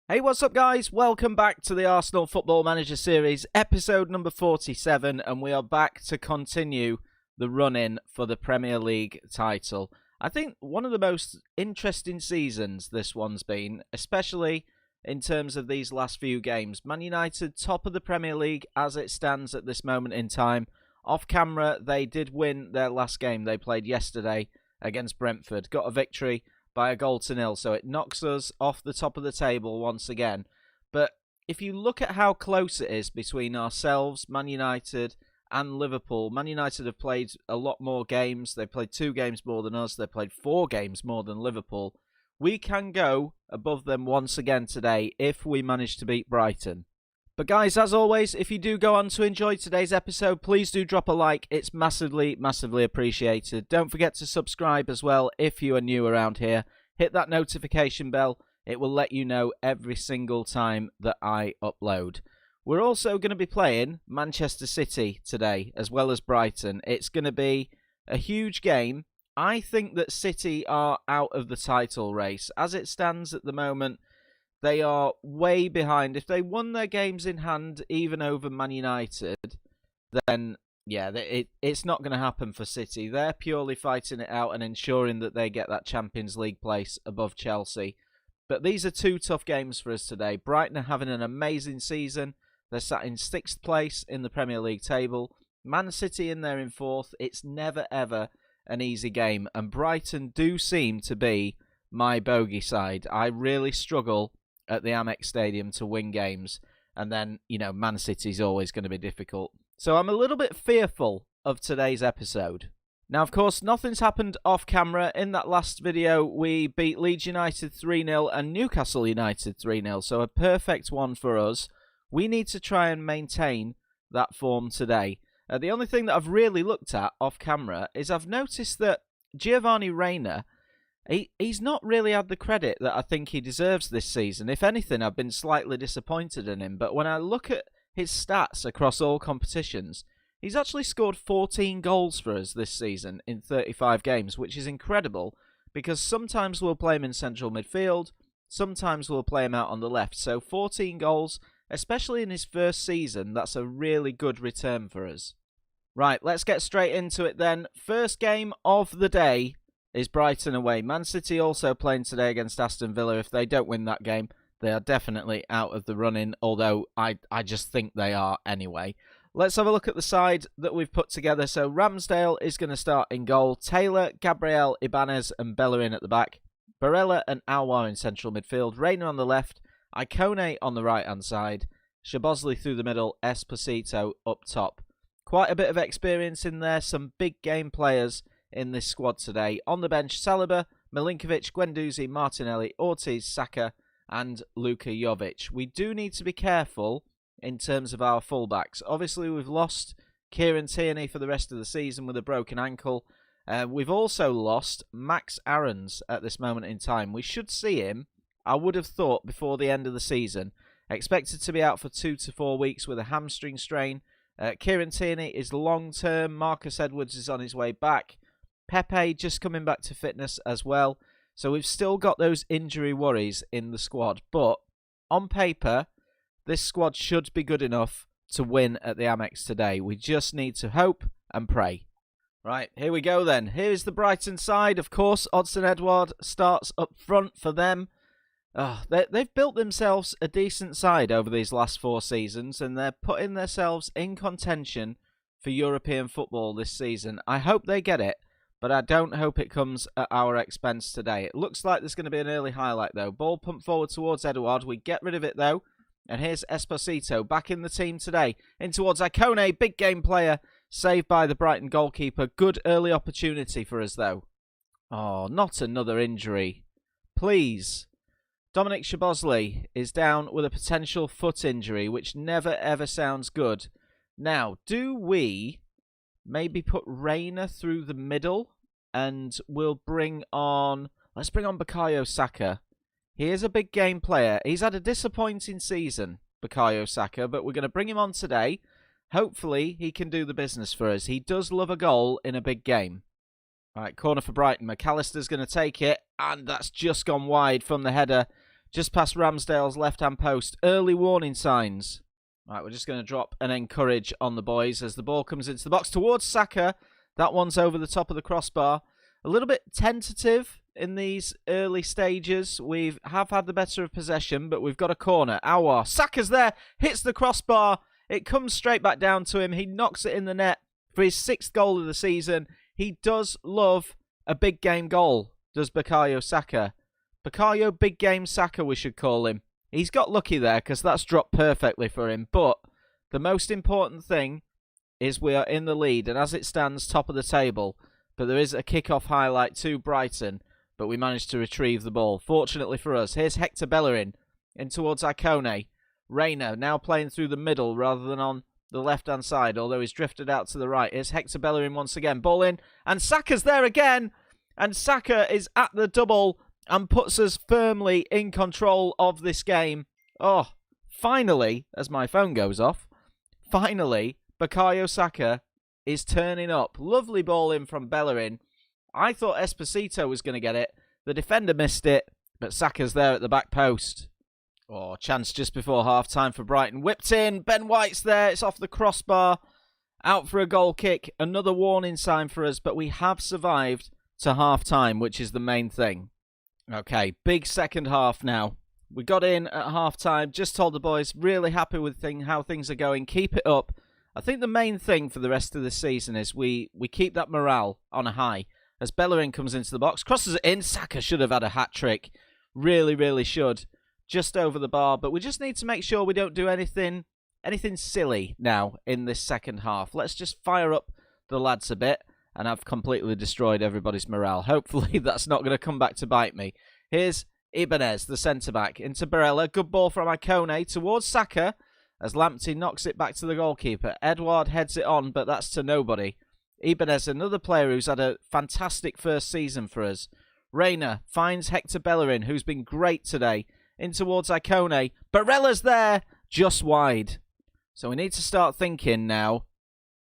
Hey, what's up, guys? Welcome back to the Arsenal Football Manager Series, episode number 47, and we are back to continue the run-in for the Premier League title. I think one of the most interesting seasons this one's been, especially in terms of these last few games. Man United, top of the Premier League as it stands at this moment in time. Off camera, they did win their last game they played yesterday against Brentford. Got a victory by a 0-0, so it knocks us off the top of the table once again. But if you look at how close it is between ourselves, Man United, and Liverpool, Man United have played a lot more games. They've played 2 games more than us. They've played 4 games more than Liverpool. We can go above them once again today if we manage to beat Brighton. But guys, as always, if you do go on to enjoy today's episode, please do drop a like. It's massively, massively appreciated. Don't forget to subscribe as well if you are new around here. Hit that notification bell. It will let you know every single time that I upload. We're also going to be playing Manchester City today, as well as Brighton. It's going to be a huge game. I think that City are out of the title race. As it stands at the moment, they are way behind. If they won their games in hand, even over Man United, then, yeah, it's not going to happen for City. They're purely fighting it out and ensuring that they get that Champions League place above Chelsea. But these are 2 tough games for us today. Brighton are having an amazing season. They're sat in 6th place in the Premier League table. Man City in there in 4th. It's never, ever an easy game. And Brighton do seem to be my bogey side. I really struggle at the Amex Stadium to win games, and then, you know, Man City's always going to be difficult. So I'm a little bit fearful of today's episode. Now, of course, nothing's happened off camera. In that last video, we beat Leeds United 3-0 and Newcastle United 3-0, so a perfect one for us. We need to try and maintain that form today. The only thing that I've really looked at off camera is I've noticed that Giovanni Reina, He's not really had the credit that I think he deserves this season. If anything, I've been slightly disappointed in him. But when I look at his stats across all competitions, he's actually scored 14 goals for us this season in 35 games, which is incredible because sometimes we'll play him in central midfield, sometimes we'll play him out on the left. So 14 goals, especially in his first season, that's a really good return for us. Right, let's get straight into it then. First game of the day is Brighton away. Man City also playing today against Aston Villa. If they don't win that game, they are definitely out of the running, although I just think they are anyway. Let's have a look at the side that we've put together. So Ramsdale is going to start in goal. Taylor, Gabriel, Ibanez and Bellerin at the back. Barella and Aouar in central midfield. Reina on the left. Icone on the right-hand side. Szoboszlai through the middle. Esposito up top. Quite a bit of experience in there. Some big game players in this squad today. On the bench, Saliba, Milinkovic, Guendouzi, Martinelli, Ortiz, Saka and Luka Jovic. We do need to be careful in terms of our fullbacks. Obviously, we've lost Kieran Tierney for the rest of the season with a broken ankle. We've also lost Max Aarons at this moment in time. We should see him, I would have thought, before the end of the season. Expected to be out for 2 to 4 weeks with a hamstring strain. Kieran Tierney is long-term. Marcus Edwards is on his way back. Pepe just coming back to fitness as well. So we've still got those injury worries in the squad. But on paper, this squad should be good enough to win at the Amex today. We just need to hope and pray. Right, here we go then. Here's the Brighton side. Of course, Odsonne-Edouard starts up front for them. They've built themselves a decent side over these last 4 seasons, and they're putting themselves in contention for European football this season. I hope they get it, but I don't hope it comes at our expense today. It looks like there's going to be an early highlight, though. Ball pumped forward towards Edouard. We get rid of it, though. And here's Esposito back in the team today. In towards Icone, big game player. Saved by the Brighton goalkeeper. Good early opportunity for us, though. Oh, not another injury. Please. Dominic Szoboszlai is down with a potential foot injury, which never ever sounds good. Now, do we maybe put Reina through the middle and we'll bring on... Let's bring on Bukayo Saka. He is a big game player. He's had a disappointing season, Bukayo Saka, but we're going to bring him on today. Hopefully, he can do the business for us. He does love a goal in a big game. All right, corner for Brighton. McAllister's going to take it, and that's just gone wide from the header just past Ramsdale's left-hand post. Early warning signs. Right, we're just going to drop an encourage on the boys as the ball comes into the box towards Saka. That one's over the top of the crossbar. A little bit tentative in these early stages. We have had the better of possession, but we've got a corner. Aouar. Saka's there. Hits the crossbar. It comes straight back down to him. He knocks it in the net for his 6th goal of the season. He does love a big game goal, does Bukayo Saka. Bukayo Big Game Saka, we should call him. He's got lucky there because that's dropped perfectly for him. But the most important thing is we are in the lead, and as it stands, top of the table. But there is a kick-off highlight to Brighton, but we managed to retrieve the ball. Fortunately for us, here's Hector Bellerin in towards Icone. Reina now playing through the middle rather than on the left-hand side, although he's drifted out to the right. Here's Hector Bellerin once again. Ball in, and Saka's there again. And Saka is at the double and puts us firmly in control of this game. Oh, finally, as my phone goes off, finally, Bukayo Saka is turning up. Lovely ball in from Bellerin. I thought Esposito was going to get it. The defender missed it, but Saka's there at the back post. Oh, chance just before half-time for Brighton. Whipped in. Ben White's there. It's off the crossbar. Out for a goal kick. Another warning sign for us, but we have survived to half-time, which is the main thing. Okay, big second half now. We got in at half-time. Just told the boys, really happy with how things are going. Keep it up. I think the main thing for the rest of the season is we keep that morale on a high. As Bellerin comes into the box, crosses it in. Saka should have had a hat-trick. Really, really should. Just over the bar. But we just need to make sure we don't do anything silly now in this second half. Let's just fire up the lads a bit. And I've completely destroyed everybody's morale. Hopefully that's not going to come back to bite me. Here's Ibanez, the centre-back, into Barella. Good ball from Icone towards Saka. As Lamptey knocks it back to the goalkeeper. Edouard heads it on, but that's to nobody. Ibanez, another player who's had a fantastic first season for us. Reina finds Hector Bellerin, who's been great today, in towards Icone. Barella's there, just wide. So we need to start thinking now,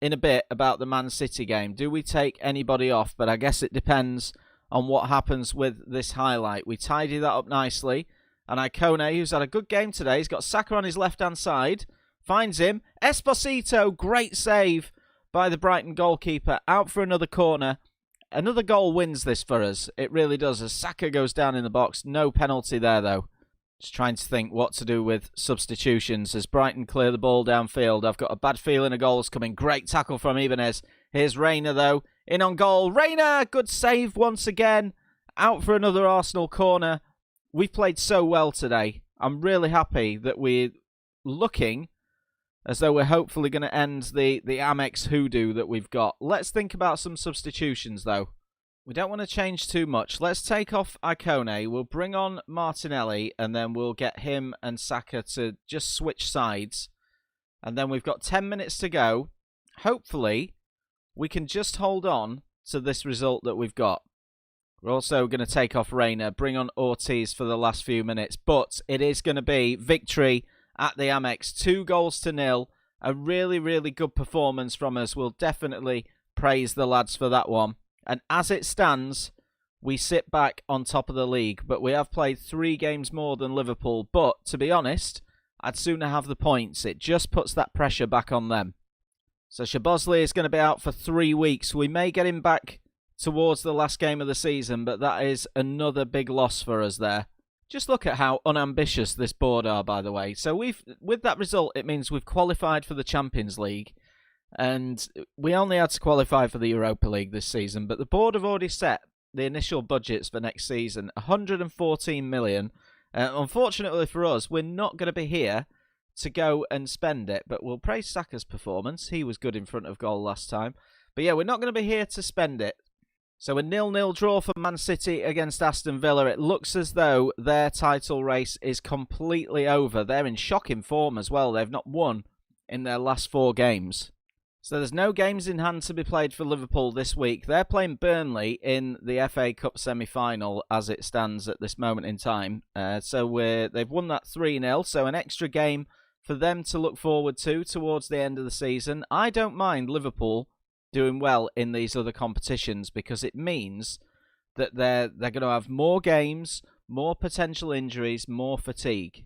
in a bit, about the Man City game. Do we take anybody off? But I guess it depends on what happens with this highlight. We tidy that up nicely. And Icone, who's had a good game today, he's got Saka on his left-hand side. Finds him. Esposito, great save by the Brighton goalkeeper. Out for another corner. Another goal wins this for us. It really does, as Saka goes down in the box. No penalty there, though. Just trying to think what to do with substitutions as Brighton clear the ball downfield. I've got a bad feeling a goal's coming. Great tackle from Ibanez. Here's Reina, though. In on goal. Reina! Good save once again. Out for another Arsenal corner. We've played so well today. I'm really happy that we're looking as though we're hopefully going to end the Amex hoodoo that we've got. Let's think about some substitutions, though. We don't want to change too much. Let's take off Icone. We'll bring on Martinelli, and then we'll get him and Saka to just switch sides. And then we've got 10 minutes to go. Hopefully, we can just hold on to this result that we've got. We're also going to take off Reina, bring on Ortiz for the last few minutes. But it is going to be victory at the Amex. 2-0. A really, really good performance from us. We'll definitely praise the lads for that one. And as it stands, we sit back on top of the league. But we have played 3 games more than Liverpool. But, to be honest, I'd sooner have the points. It just puts that pressure back on them. So Szoboszlai is going to be out for 3 weeks. We may get him back towards the last game of the season, but that is another big loss for us there. Just look at how unambitious this board are, by the way. So with that result, it means we've qualified for the Champions League. And we only had to qualify for the Europa League this season, but the board have already set the initial budgets for next season, 114 million. Unfortunately for us, we're not going to be here to go and spend it, but we'll praise Saka's performance. He was good in front of goal last time. But yeah, we're not going to be here to spend it. So a 0-0 draw for Man City against Aston Villa. It looks as though their title race is completely over. They're in shocking form as well. They've not won in their last 4 games. So there's no games in hand to be played for Liverpool this week. They're playing Burnley in the FA Cup semi-final as it stands at this moment in time. They've won that 3-0, so an extra game for them to look forward to towards the end of the season. I don't mind Liverpool doing well in these other competitions because it means that they're going to have more games, more potential injuries, more fatigue.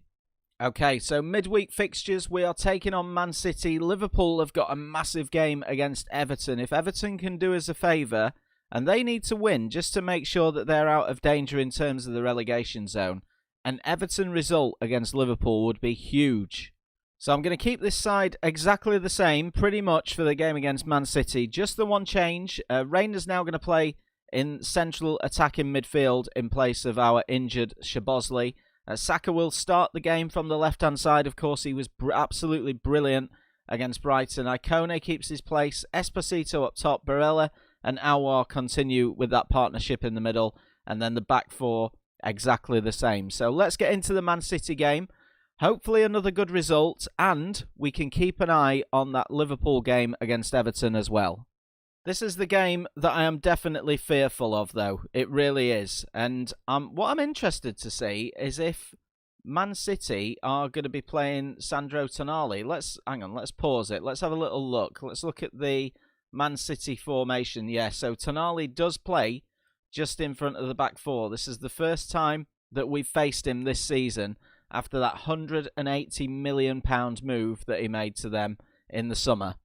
Okay, so midweek fixtures, we are taking on Man City. Liverpool have got a massive game against Everton. If Everton can do us a favour, and they need to win just to make sure that they're out of danger in terms of the relegation zone, an Everton result against Liverpool would be huge. So I'm going to keep this side exactly the same, pretty much, for the game against Man City. Just the one change. Rainer's now going to play in central attacking midfield in place of our injured Szoboszlai. Saka will start the game from the left-hand side. Of course, he was absolutely brilliant against Brighton. Icone keeps his place. Esposito up top. Barella and Aouar continue with that partnership in the middle. And then the back four, exactly the same. So let's get into the Man City game. Hopefully another good result. And we can keep an eye on that Liverpool game against Everton as well. This is the game that I am definitely fearful of, though. It really is. And what I'm interested to see is if Man City are going to be playing Sandro Tonali. Hang on, let's pause it. Let's have a little look. Let's look at the Man City formation. Yeah, so Tonali does play just in front of the back four. This is the first time that we've faced him this season after that £180 million move that he made to them in the summer.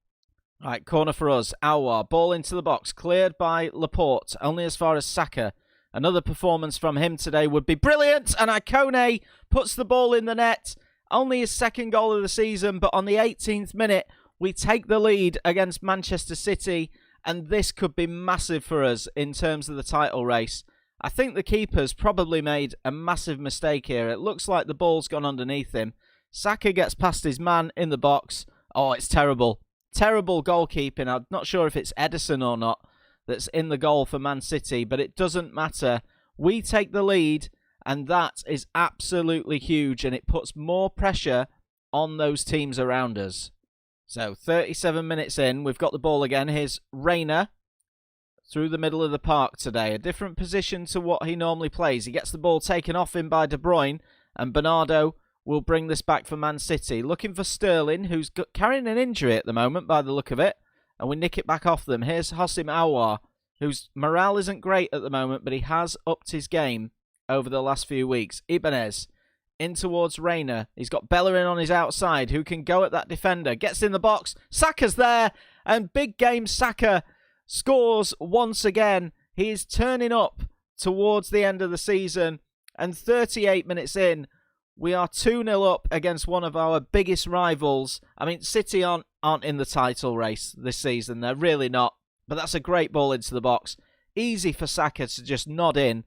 Right, corner for us. Aouar, ball into the box, cleared by Laporte, only as far as Saka. Another performance from him today would be brilliant, and Icone puts the ball in the net. Only his second goal of the season, but on the 18th minute, we take the lead against Manchester City, and this could be massive for us in terms of the title race. I think the keeper's probably made a massive mistake here. It looks like the ball's gone underneath him. Saka gets past his man in the box. Oh, it's terrible. Terrible goalkeeping. I'm not sure if it's Edison or not that's in the goal for Man City, but it doesn't matter. We take the lead, and that is absolutely huge, and it puts more pressure on those teams around us. So, 37 minutes in, we've got the ball again. Here's Reina through the middle of the park today. A different position to what he normally plays. He gets the ball taken off him by De Bruyne, and Bernardo will bring this back for Man City. Looking for Sterling, who's carrying an injury at the moment by the look of it. And we nick it back off them. Here's Houssem Aouar, whose morale isn't great at the moment, but he has upped his game over the last few weeks. Ibanez in towards Reina. He's got Bellerin on his outside, who can go at that defender. Gets in the box. Saka's there. And big game Saka scores once again. He is turning up towards the end of the season. And 38 minutes in, we are 2-0 up against one of our biggest rivals. I mean, City aren't in the title race this season. They're really not. But that's a great ball into the box. Easy for Saka to just nod in.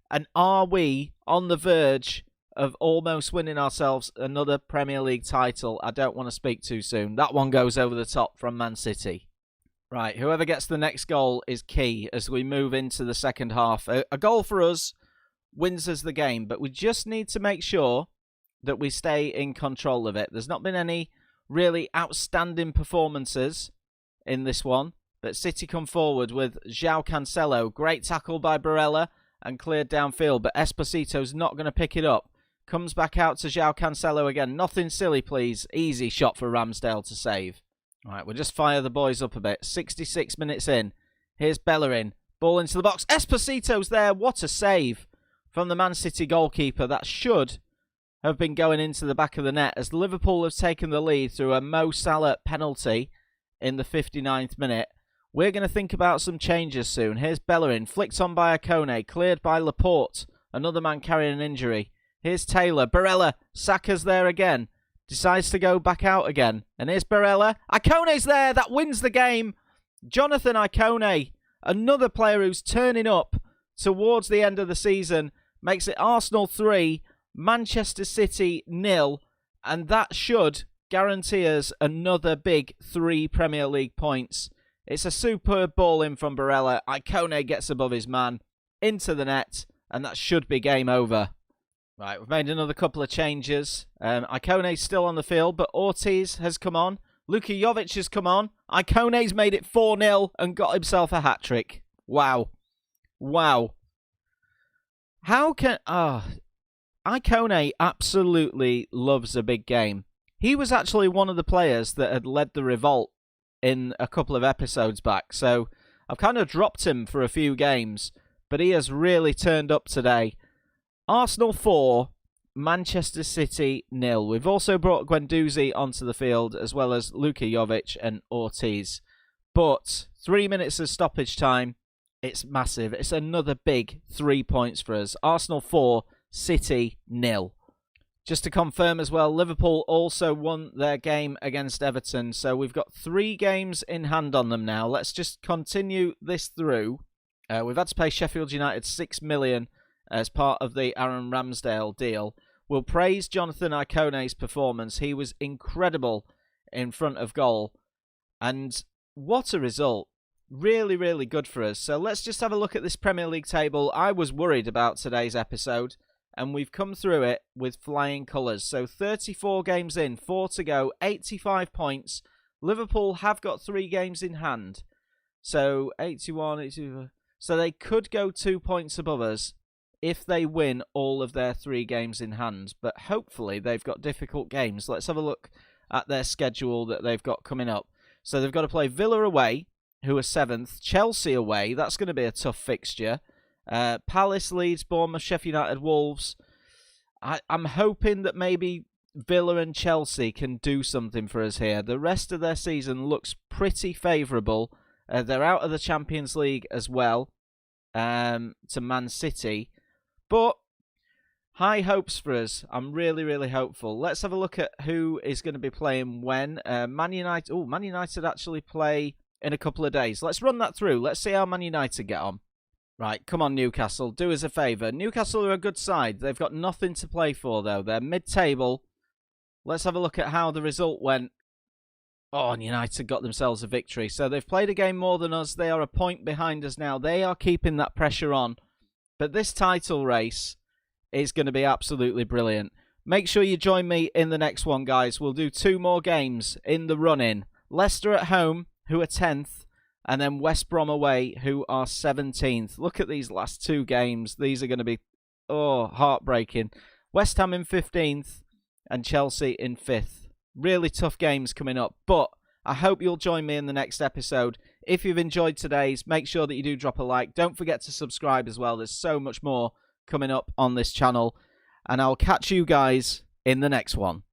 And are we on the verge of almost winning ourselves another Premier League title? I don't want to speak too soon. That one goes over the top from Man City. Right, whoever gets the next goal is key as we move into the second half. A goal for us wins us the game, but we just need to make sure that we stay in control of it. There's not been any really outstanding performances in this one, but City come forward with João Cancelo. Great tackle by Barella and cleared downfield, but Esposito's not going to pick it up. Comes back out to João Cancelo again. Nothing silly, please. Easy shot for Ramsdale to save. All right, we'll just fire the boys up a bit. 66 minutes in. Here's Bellerin. Ball into the box. Esposito's there. What a save from the Man City goalkeeper. That should have been going into the back of the net as Liverpool have taken the lead through a Mo Salah penalty in the 59th minute. We're going to think about some changes soon. Here's Bellerin, flicked on by Icone, cleared by Laporte. Another man carrying an injury. Here's Taylor. Barella. Saka's there again. Decides to go back out again. And here's Barella. Icone's there. That wins the game. Jonathan Icone, another player who's turning up towards the end of the season, makes it Arsenal 3, Manchester City 0, and that should guarantee us another big 3 Premier League points. It's a superb ball in from Barella. Icone gets above his man into the net, and that should be game over. Right, we've made another couple of changes. Icone's still on the field, but Ortiz has come on. Luka Jovic has come on. Icone's made it 4-0 and got himself a hat-trick. Wow. Wow. How can... Icone absolutely loves a big game. He was actually one of the players that had led the revolt in a couple of episodes back, so I've kind of dropped him for a few games, but he has really turned up today. Arsenal 4, Manchester City 0. We've also brought Guendouzi onto the field, as well as Luka Jovic and Ortiz. But 3 minutes of stoppage time, it's massive. It's another big 3 points for us. Arsenal 4, City 0. Just to confirm as well, Liverpool also won their game against Everton. So we've got 3 games in hand on them now. Let's just continue this through. We've had to pay Sheffield United $6 million as part of the Aaron Ramsdale deal. We'll praise Jonathan Icone's performance. He was incredible in front of goal. And what a result. Really, really good for us. So let's just have a look at this Premier League table. I was worried about today's episode, and we've come through it with flying colours. So 34 games in, 4 to go, 85 points. Liverpool have got 3 games in hand. So 81, 82. So they could go 2 points above us if they win all of their 3 games in hand. But hopefully they've got difficult games. Let's have a look at their schedule that they've got coming up. So they've got to play Villa away, who are 7th. Chelsea away. That's going to be a tough fixture. Palace, Leeds, Bournemouth, Sheffield United, Wolves. I'm hoping that maybe Villa and Chelsea can do something for us here. The rest of their season looks pretty favourable. They're out of the Champions League as well, to Man City. But high hopes for us. I'm really, really hopeful. Let's have a look at who is going to be playing when. Man United. Oh, Man United actually play in a couple of days. Let's run that through. Let's see how Man United get on. Right, come on, Newcastle. Do us a favour. Newcastle are a good side. They've got nothing to play for, though. They're mid-table. Let's have a look at how the result went. Oh, and United got themselves a victory. So they've played a game more than us. They are a point behind us now. They are keeping that pressure on. But this title race is going to be absolutely brilliant. Make sure you join me in the next one, guys. We'll do 2 more games in the run-in. Leicester at home, who are 10th. And then West Brom away, who are 17th. Look at these last 2 games. These are going to be, heartbreaking. West Ham in 15th and Chelsea in 5th. Really tough games coming up. But I hope you'll join me in the next episode. If you've enjoyed today's, make sure that you do drop a like. Don't forget to subscribe as well. There's so much more coming up on this channel. And I'll catch you guys in the next one.